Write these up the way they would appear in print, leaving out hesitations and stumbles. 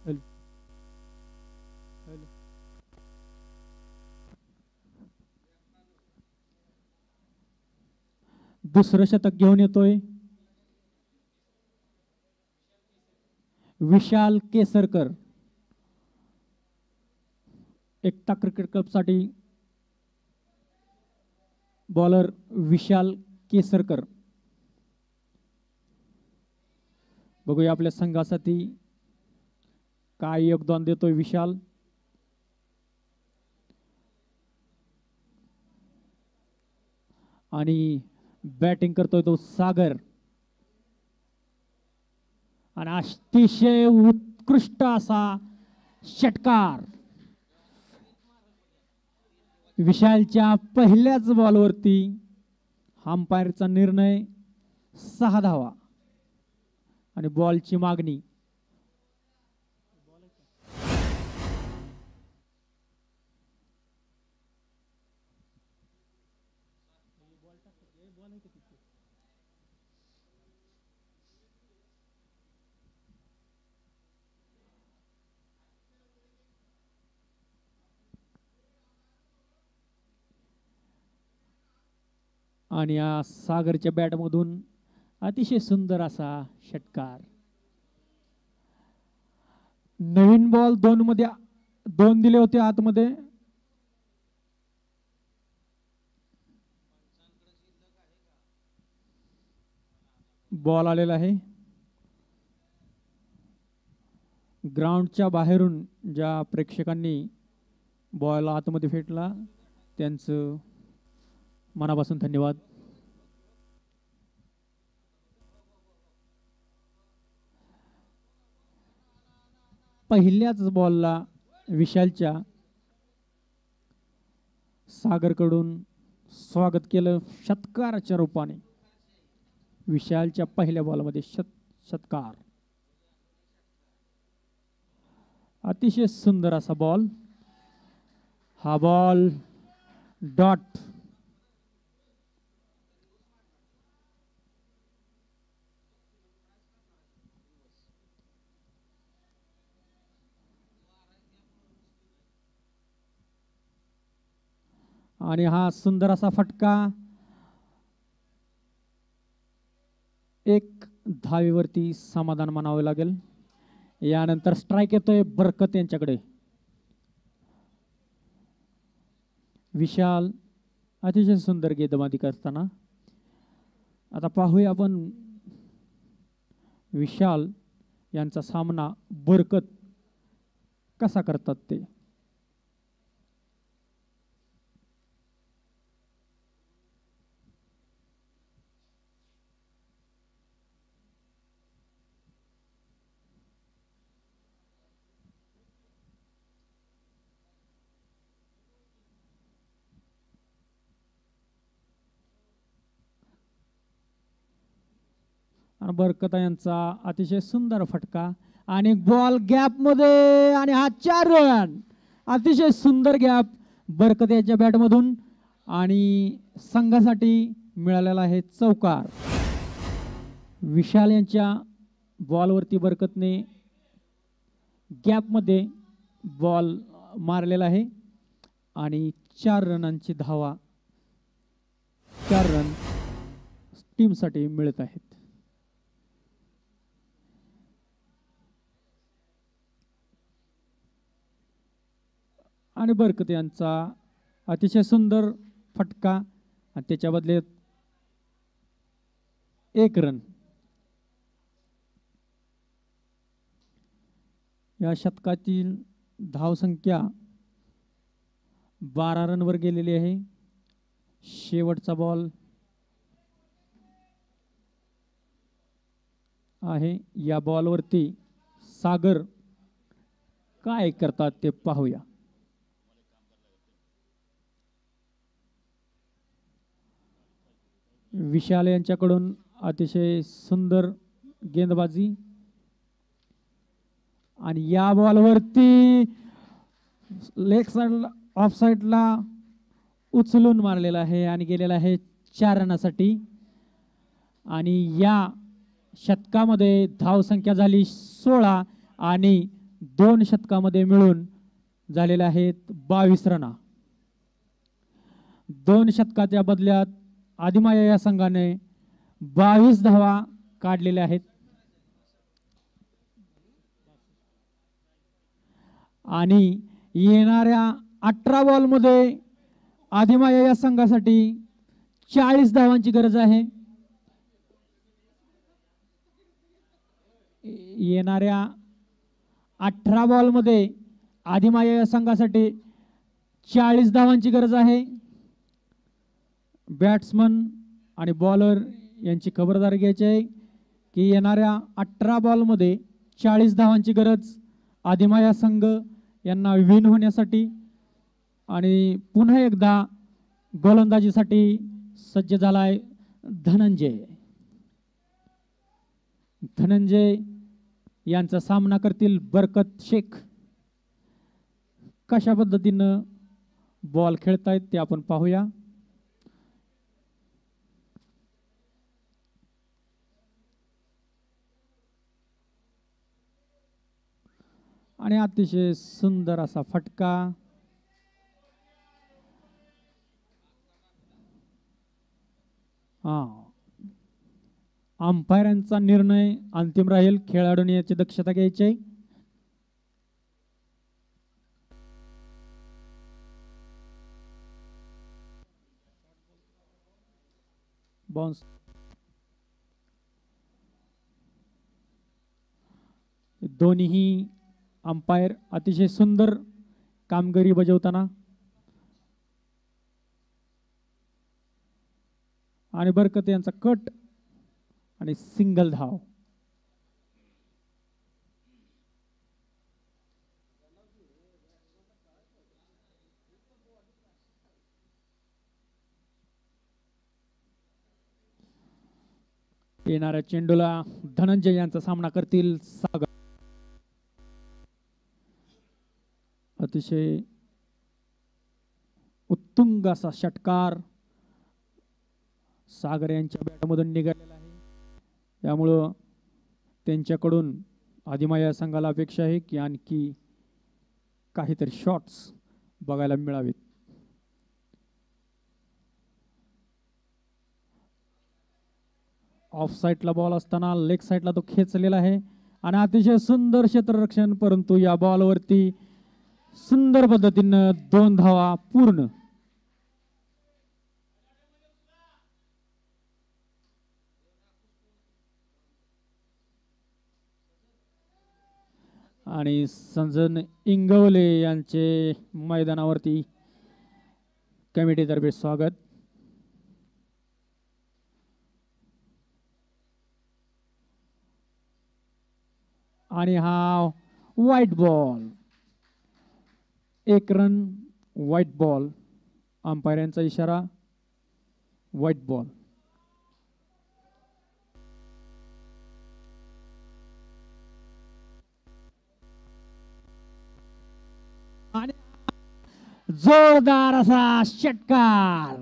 Hello hello. दुसरं शतक घेऊन येतोय विशाल केसरकर. एकता क्रिकेट क्लबसाठी बॉलर विशाल केसरकर. बघूया आपल्या संघासाठी काय योगदान देतोय विशाल. आणि बॅटिंग करतोय तो सागर. आणि अतिशय उत्कृष्ट असा षटकार विशालच्या पहिल्याच बॉलवरती. अंपायरचा निर्णय 6 धावा आणि बॉलची मागणी. आणि या सागरच्या बॅटमधून अतिशय सुंदर असा षटकार. नवीन बॉल 2 मध्ये 2 दिले होते आतमध्ये. बॉल आलेला आहे. ग्राउंडच्या बाहेरून ज्या प्रेक्षकांनी बॉल आतमध्ये फेकला त्यांचं मनापासून धन्यवाद. पहिल्याच बॉलला विशालच्या सागरकडून स्वागत केलं षटकाराच्या रूपाने. विशालच्या पहिल्या बॉलमध्ये षटकार. अतिशय सुंदर असा बॉल. हा बॉल डॉट. आणि हा सुंदर असा फटका 1 धावेवरती समाधान मानावे लागेल. यानंतर स्ट्राइक येतोय बरकत यांच्याकडे. विशाल अतिशय सुंदर गेंदबाजी करताना. आता पाहूया आपण विशाल यांचा सामना बरकत कसा करतात ते. आणि बरकत यांचा अतिशय सुंदर फटका आणि बॉल गॅप मध्ये आणि हा 4 रन. अतिशय सुंदर गॅप बरकत यांच्या बॅटमधून आणि संघासाठी मिळालेला आहे चौकार. विशाल यांच्या बॉलवरती बरकतने गॅप मध्ये बॉल मारलेला आहे आणि 4 रनांची धावा 4 रन टीमसाठी मिळत आहेत. आणि बरकत यांचा अतिशय सुंदर फटका आणि त्याच्या बदल्यात 1 रन. या शतकातील धावसंख्या 12 रनवर गेलेली आहे. शेवटचा बॉल आहे. या बॉलवरती सागर काय करतात ते पाहूया. विशाल यांच्याकडून अतिशय सुंदर गेंदबाजी आणि या बॉलवरती लेग साइड ऑफ साइडला उचलून मारलेला आहे आणि गेलेला आहे 4 रनासाठी. आणि या षटकामध्ये धावसंख्या झाली 16 आणि 2 शतकामध्ये मिळून झालेल्या आहेत 22 रना. 2 शतकाच्या बदल्यात आदिमाया या संघाने 22 धावा काढलेल्या आहेत आणि येणाऱ्या 18 बॉलमध्ये आदिमाया या संघासाठी 40 धावांची गरज आहे. येणाऱ्या 18 बॉलमध्ये आदिमाया या संघासाठी 40 धावांची गरज आहे. बॅट्समन आणि बॉलर यांची खबरदारी घ्यायची आहे की येणाऱ्या 18 बॉलमध्ये 40 धावांची गरज आदिमाया संघ यांना विन होण्यासाठी. आणि पुन्हा एकदा गोलंदाजीसाठी सज्ज झालाय धनंजय. धनंजय यांचा सामना करतील बरकत शेख. कशा पद्धतीनं बॉल खेळतायत ते आपण पाहूया. आणि अतिशय सुंदर असा फटका. अंपायरांचा निर्णय अंतिम राहील. खेळाडूंनी याची दक्षता घ्यायची आहे. बाउन्स. दोन्ही अंपायर अतिशय सुंदर कामगिरी बजावताना. आणि बरकत यांचा कट आणि सिंगल धाव. येणाऱ्या चेंडूला धनंजय यांचा सामना करतील सागर. अतिशय उत्तुंग असा षटकार सागर यांच्या बॅटमधून निघालेला आहे. त्यामुळं त्यांच्याकडून आदिमाया संघाला अपेक्षा आहे की आणखी काहीतरी शॉट्स बघायला मिळावेत. ऑफ साईडला बॉल असताना लेग साईडला तो खेचलेला आहे आणि अतिशय सुंदर क्षेत्ररक्षण. परंतु या बॉलवरती सुंदर पद्धतीनं 2 धावा पूर्ण. आणि संजन इंगवले यांचे मैदानावरती कमिटीतर्फे स्वागत. आणि हा white ball. 1 run white ball. अंपायरांचा इशारा व्हाईट बॉल. आणि जोरदार असा षटकार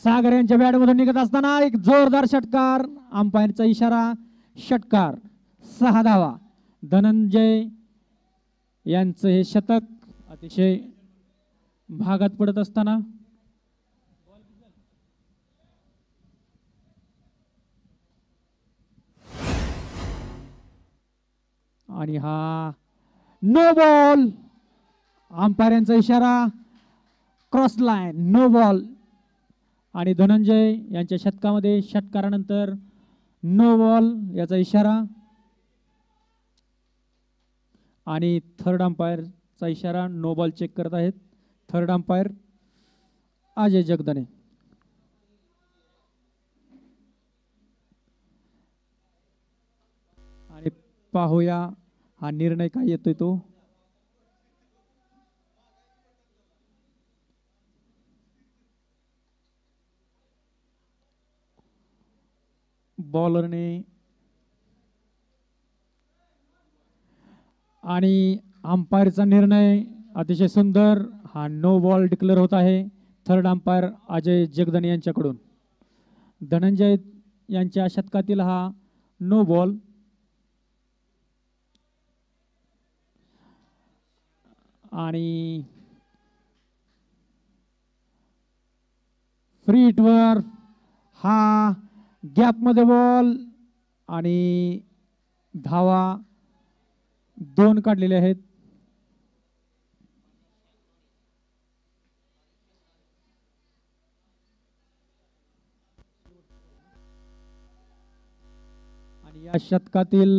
सागर यांच्या बॅटमधून निघत असताना एक जोरदार षटकार. अंपायरचा इशारा षटकार. 6 धावा. धनंजय यांचं हे शतक अतिशय भागात पडत असताना आणि हा नो बॉल. अंपायरांचा इशारा क्रॉस लाईन नो बॉल. आणि धनंजय यांच्या शतकामध्ये षटकारानंतर नो बॉल याचा इशारा. आणि थर्ड अंपायरचा इशारा नो बॉल चेक करत आहेत थर्ड अंपायर अजय जगदाने. आणि पाहूया हा निर्णय काय येतोय तो. बॉलरने आणि अंपायरचा निर्णय अतिशय सुंदर. हा नो बॉल डिक्लेअर होत आहे थर्ड अंपायर अजय जगदाने यांच्याकडून. धनंजय यांच्या शतकातील हा नो बॉल. आणि फ्री हिटवर हा गॅपमध्ये बॉल आणि धावा 2 काढलेले आहेत. आणि या शतकातील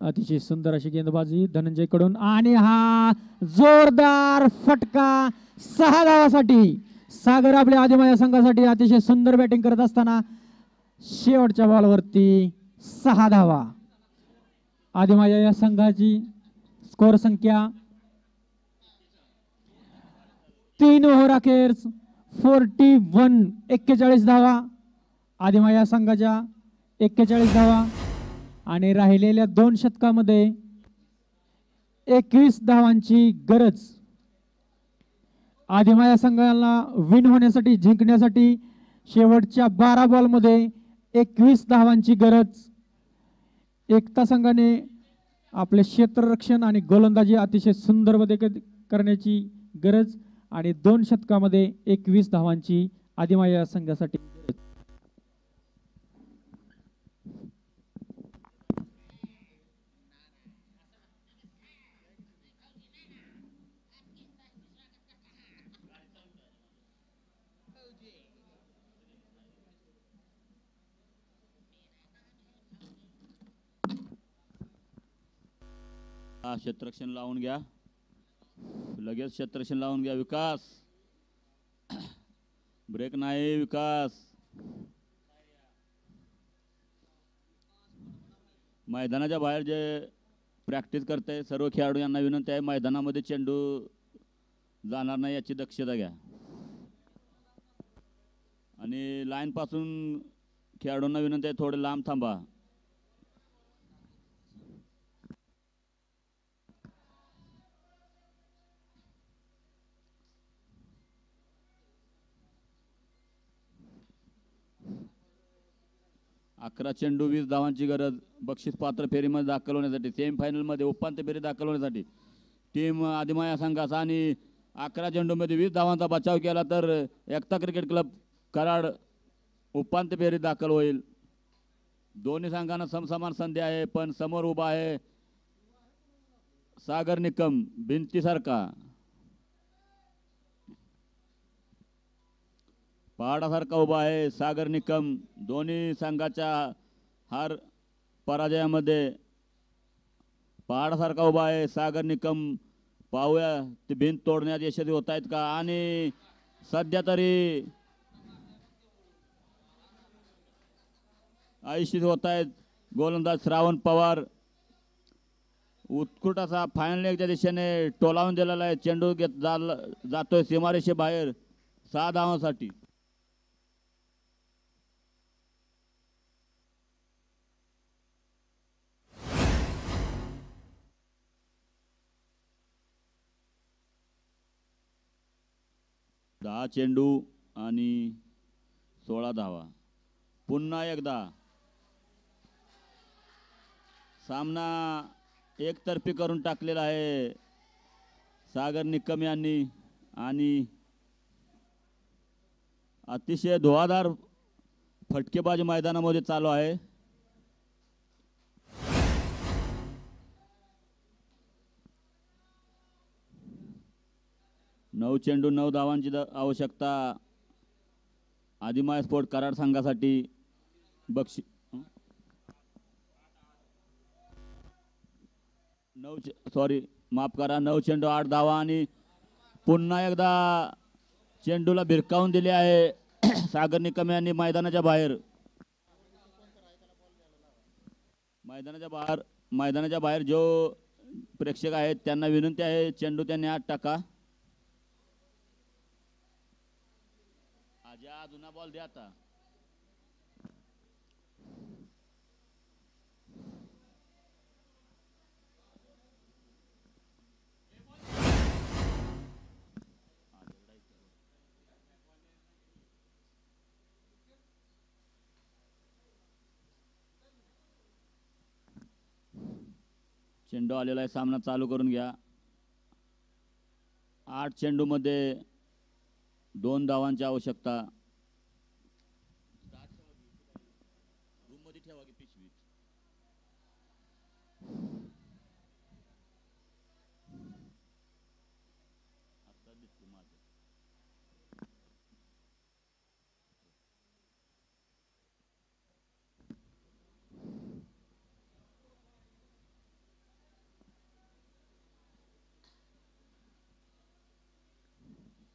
अतिशय सुंदर अशी गेंदबाजी धनंजय कडून आणि हा जोरदार फटका 6 धावासाठी. सागर आपल्या आदिमाया संघासाठी अतिशय सुंदर बॅटिंग करत असताना शेवटच्या बॉलवरती 6 धावा. आदिमाया या संघाची स्कोर संख्या 3 ओव्हर अखेर 41 धावा. आदिमाया संघाच्या 41 धावा आणि राहिलेल्या 2 षटकामध्ये 21 धावांची गरज. आदिमाया संघाला विन होण्यासाठी जिंकण्यासाठी शेवटच्या 12 बॉलमध्ये 21 धावांची गरज. एकता संघाने आपले क्षेत्ररक्षण आणि गोलंदाजी अतिशय सुंदर करण्याची गरज आणि 2 षटकामध्ये 21 धावांची आदिमाया संघासाठी. क्षेत्ररक्षण लावून घ्या, लगेच क्षेत्ररक्षण लावून घ्या. विकास ब्रेक नाही. विकास मैदानाच्या बाहेर जे प्रॅक्टिस करते सर्व खेळाडू यांना विनंती आहे मैदानामध्ये चेंडू जाणार नाही याची दक्षता घ्या आणि लाईन पासून खेळाडूंना विनंती आहे थोडे लांब थांबा. अकरा चेंडू 20 धावांची गरज. बक्षीस पात्र फेरीमध्ये दाखल होण्यासाठी सेमीफायनलमध्ये उपांत्य फेरी दाखल होण्यासाठी टीम आदिमाया संघाचा आणि 11 चेंडूमध्ये 20 धावांचा बचाव केला तर एकता क्रिकेट क्लब कराड उपांत्य फेरीत दाखल होईल. दोन्ही संघांना समसमान संधी आहे पण समोर उभा आहे सागर निकम भिंतीसारखा पहाडासारखा उभा आहे सागर निकम. दोन्ही संघाच्या हार पराजयामध्ये पहाडासारखा उभा आहे सागर निकम. पाहूया ते भिंत तोडण्यात यशस्वी होत आहेत का. आणि सध्या तरी अयशस्वी होत आहेत. गोलंदाज श्रावण पवार उत्कृष्ट असा फायनल लेगच्या दिशेने टोलावून दिलेला आहे. चेंडू जातोय सीमारेषे बाहेर 6 धावांसाठी. दहा चेंडू आणि 16 धावा. पुन्हा एकदा सामना एकतर्फी करून टाकलेला आहे सागर निकम यांनी आणि अतिशय धुवाधार फटकेबाजी मैदानामध्ये चालू आहे. नऊ चेंडू 9 धावांची आवश्यकता आदिमाया स्पोर्ट कराड संघासाठी. बक्षीस 9 चेंडू 8 धावा आणि पुन्हा एकदा चेंडूला भिरकावून दिले आहे सागर निकम यांनी मैदानाच्या बाहेर. मैदानाच्या बाहेर जो प्रेक्षक आहेत त्यांना विनंती आहे चेंडू त्यांनी आत टाका. आजा जुना बॉल द्या आता. चेंडू आलेला आहे, सामना चालू करून घ्या. 8 चेंडूमध्ये 2 धावांची आवश्यकता.